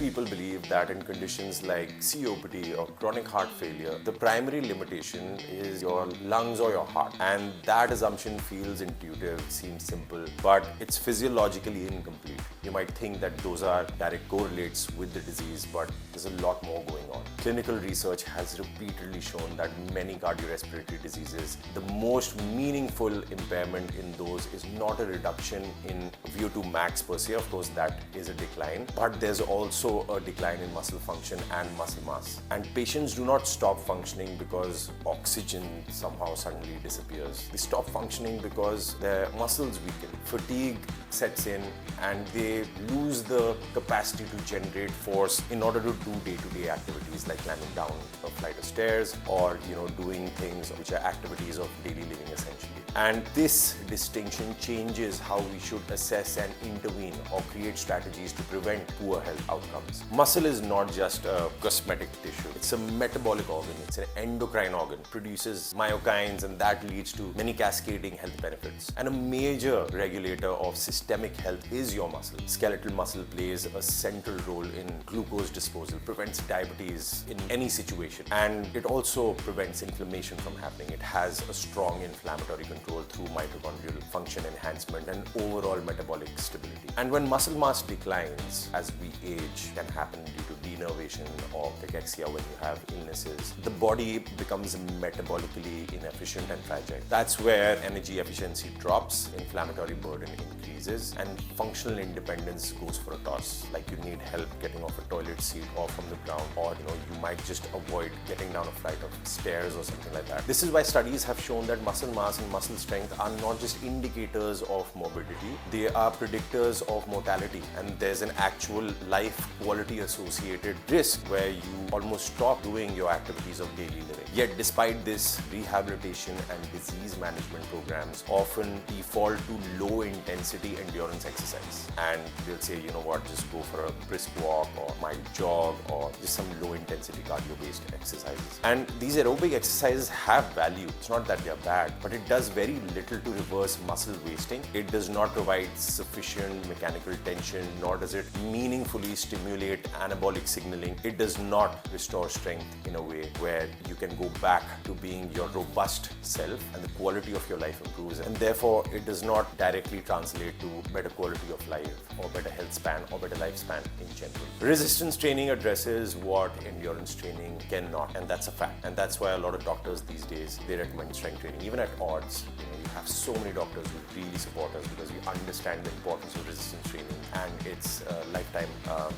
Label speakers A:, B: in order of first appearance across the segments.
A: people believe that in conditions like COPD or chronic heart failure, the primary limitation is your lungs or your heart. And that assumption feels intuitive, seems simple, but it's physiologically incomplete. You might think that those are direct correlates with the disease, but there's a lot more going on. Clinical research has repeatedly shown that many cardiorespiratory diseases, the most meaningful impairment in those is not a reduction in VO2 max per se. Of course, that is a decline, but there's also a decline in muscle function and muscle mass. And patients do not stop functioning because oxygen somehow suddenly disappears. They stop functioning because their muscles weaken. Fatigue sets in and they lose the capacity to generate force in order to do day-to-day activities like climbing down a flight of stairs or doing things which are activities of daily living essentially. And this distinction changes how we should assess and intervene or create strategies to prevent poor health outcomes. Muscle is not just a cosmetic tissue. It's a metabolic organ. It's an endocrine organ. It produces myokines, and that leads to many cascading health benefits. And a major regulator of systemic health is your muscle. Skeletal muscle plays a central role in glucose disposal, prevents diabetes in any situation, and it also prevents inflammation from happening. It has a strong inflammatory control through mitochondrial function enhancement and overall metabolic stability. And when muscle mass declines as we age, can happen due to denervation or cachexia when you have illnesses, the body becomes metabolically inefficient and fragile. That's where energy efficiency drops, inflammatory burden increases, and functional independence goes for a toss. Like you need help getting off a toilet seat or from the ground, or you might just avoid getting down a flight of stairs or something like that. This is why studies have shown that muscle mass and muscle strength are not just indicators of morbidity, they are predictors of mortality, and there's an actual life quality associated risk where you almost stop doing your activities of daily living. Yet despite this, rehabilitation and disease management programs often default to low intensity endurance exercise, and they'll say, just go for a brisk walk or mild jog or just some low intensity cardio based exercises. And these aerobic exercises have value. It's not that they're bad, but it does very little to reverse muscle wasting. It does not provide sufficient mechanical tension, nor does it meaningfully stimulate anabolic signaling. It does not restore strength in a way where you can go back to being your robust self and the quality of your life improves. And therefore, it does not directly translate to better quality of life or better health span or better lifespan in general. Resistance training addresses what endurance training cannot, and that's a fact. And that's why a lot of doctors these days, they recommend strength training. Even at odds, you have so many doctors who really support us because we understand the importance of resistance training and its lifetime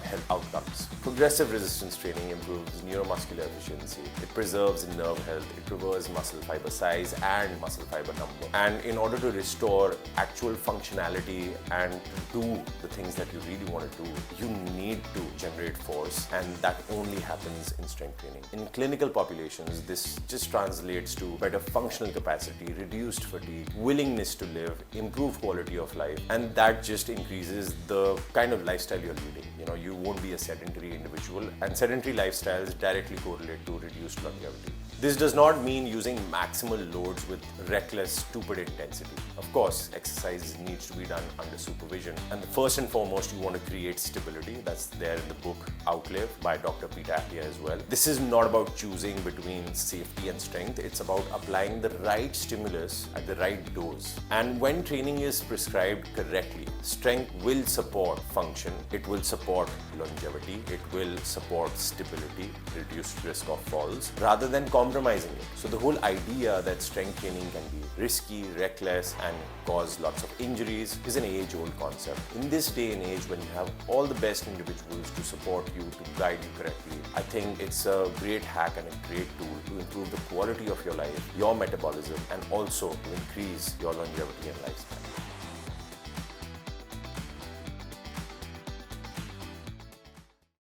A: health outcomes. Progressive resistance training improves neuromuscular efficiency. It preserves nerve health. It preserves muscle fiber size and muscle fiber number. And in order to restore actual functionality and do the things that you really want to do, you need to generate force, and that only happens in strength training. In clinical populations, this just translates to better functional capacity, reduced fatigue, willingness to live, improved quality of life, and that just increases the kind of lifestyle you're leading. You won't be a sedentary individual, and sedentary lifestyles directly correlate to reduced longevity. This does not mean using maximal loads with reckless, stupid intensity. Of course, exercise needs to be done under supervision. And first and foremost, you want to create stability. That's there in the book Outlive by Dr. Peter Attia as well. This is not about choosing between safety and strength. It's about applying the right stimulus at the right dose. And when training is prescribed correctly, strength will support function. It will support longevity. It will support stability, reduced risk of falls, rather than compromising it. So the whole idea that strength training can be risky, reckless, and cause lots of injuries is an age-old concept. In this day and age, when you have all the best individuals to support you, to guide you correctly, I think it's a great hack and a great tool to improve the quality of your life, your metabolism, and also to increase your longevity and lifespan.